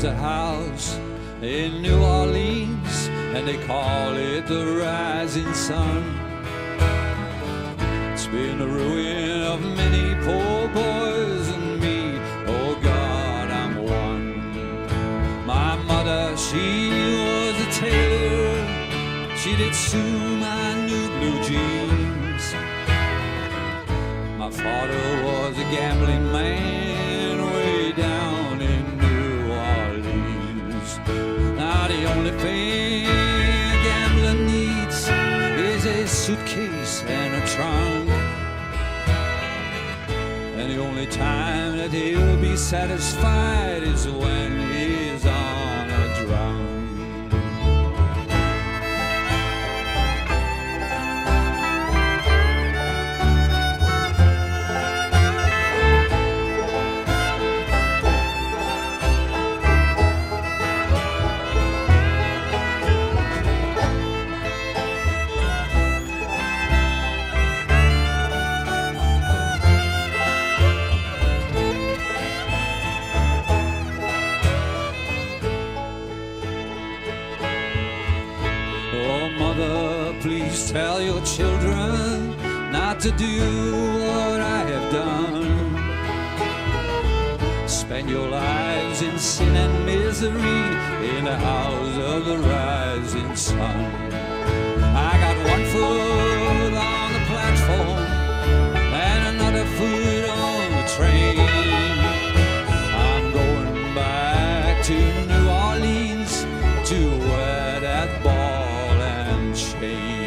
is a house in New Orleans, and they call it the Rising Sun. It's been the ruin of many poor boys and me. Oh God, I'm one. My mother, she was a tailor. She did sew my new blue jeans. My father was a gambling man way down in New Orleans. Now the only thing a gambler needs is a suitcase and a trunk. And the only time that he'll be satisfied is when he's on a drum. Please tell your children not to do what I have done. Spend your lives in sin and misery in the house of the rising sun. I got one foot on the platform and another foot on the train. I'm going back to New Orleans to wear that ball and chain.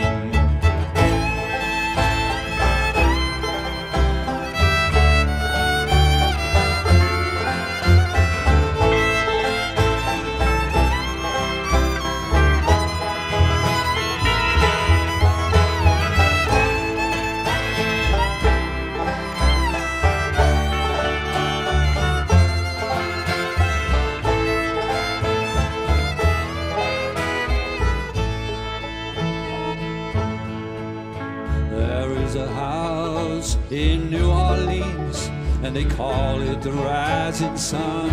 In New Orleans, and they call it the Rising Sun.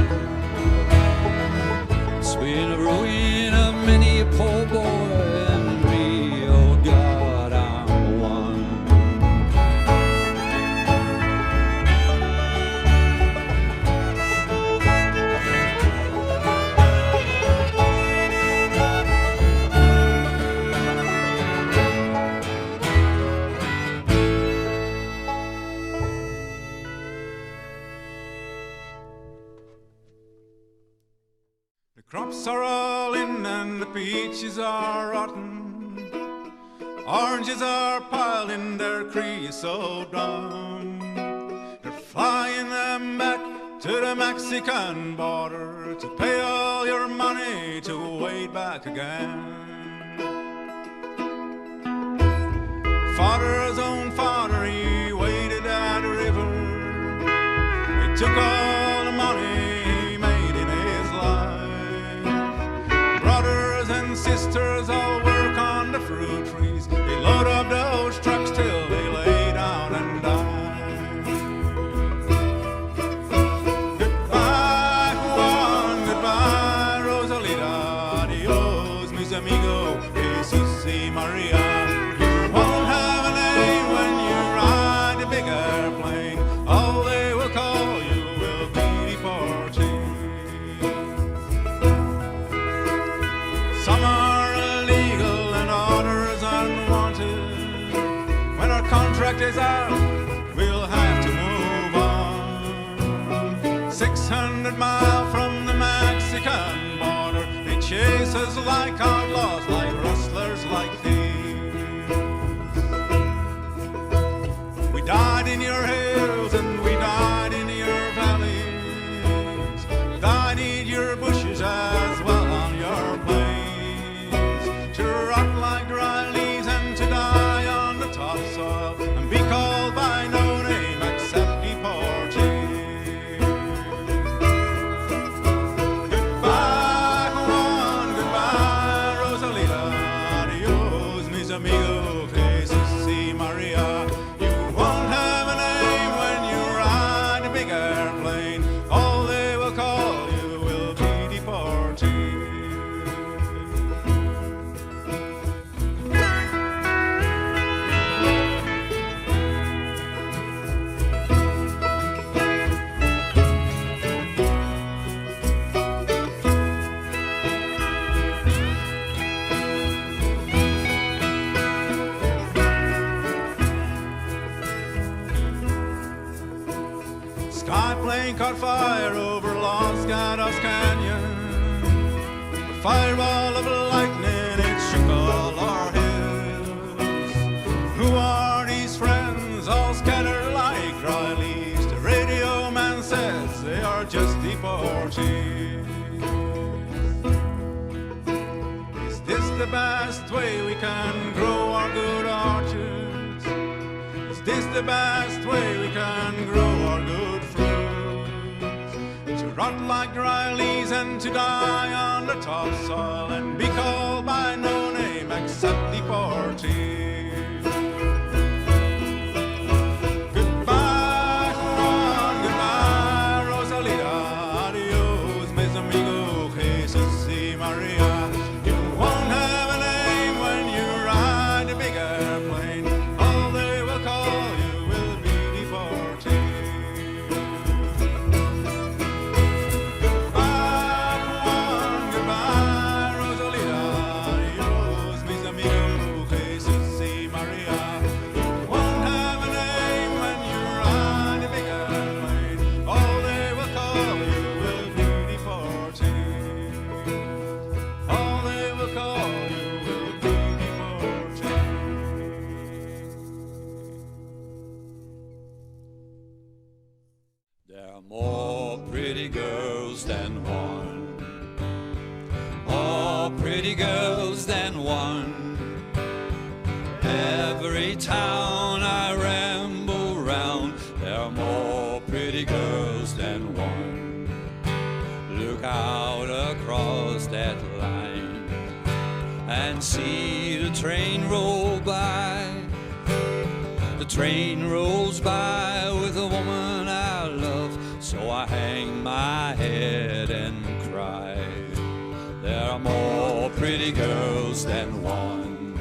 It's been the ruin of many a poor boy and me. Oh God, I'm one. Crops are all in and the peaches are rotten. Oranges are piled in their creosote drum. They're flying them back to the Mexican border to pay all your money to wade back again. Father's own father, he waded at the river. He took all the money sisters all work on the fruit trees. They load up those trucks till they lay down and die. Goodbye, Juan, goodbye, Rosalita. Adios, mis amigos, Jesus y Maria. You won't have a name when you ride the big airplane. All they will call you will be deported. Some are illegal and others unwanted. When our contract is out, we'll have to move on. 600 miles from the Mexican border, they chase us like outlaws, like rustlers, like thieves. We died in your hills and we died in your valleys. We died in your bushes as well on your plains. To rot like dry leaves and to die on the topsoil and be called by no name except deportee. Goodbye, Juan, goodbye, Rosalita. Adios, mis amigos, Jesus y Maria. You won't have a name when you train caught fire over Los Gatos Canyon. A fireball of lightning, it shook all our hills. Who are these friends all scattered like dry leaves? The radio man says they are just deportees. Is this the best way we can grow our good orchards? Is this the best way we can grow our good fruits? To rot like dry leaves and to die on the topsoil and be called by no name except deportee. Goodbye, Juan, goodbye, Rosalita, adios, mis amigos, Jesus y Maria. You won't have a name when you ride the big airplane. All they will call you will be deportee. Goodbye, Juan, goodbye, Rosalita, adios, mis amigos, Jesus y Maria. You won't have a name when you ride the big airplane. All they will call you will be deportee. All they will call you will be deportee. There are more pretty girls than one. More pretty girls than one. Every town I ramble round, there are more pretty girls than one. Look out across that line and see the train roll by. The train rolls by with a woman I love, so I hang my head and cry. There are more pretty girls than one.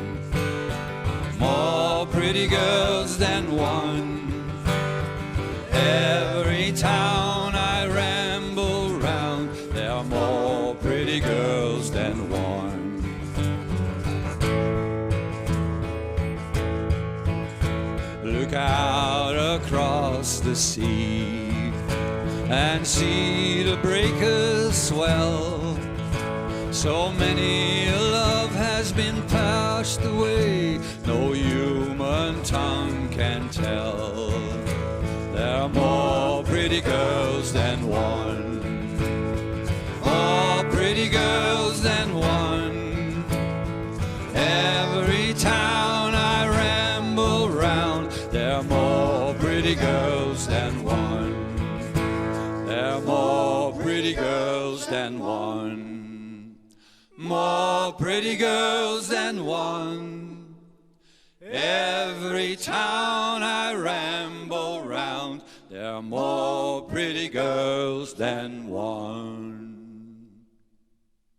More pretty girls than one. Every town I ramble round, there are more pretty girls than one. Look out across the sea and see the breakers swell. So many a love has been passed away, no human tongue can tell. There are more pretty girls than one. More pretty girls than one. Every town I ramble round, there are more pretty girls than one. There are more pretty girls than one. More pretty girls than one. Every town I ramble round, there are more pretty girls than one.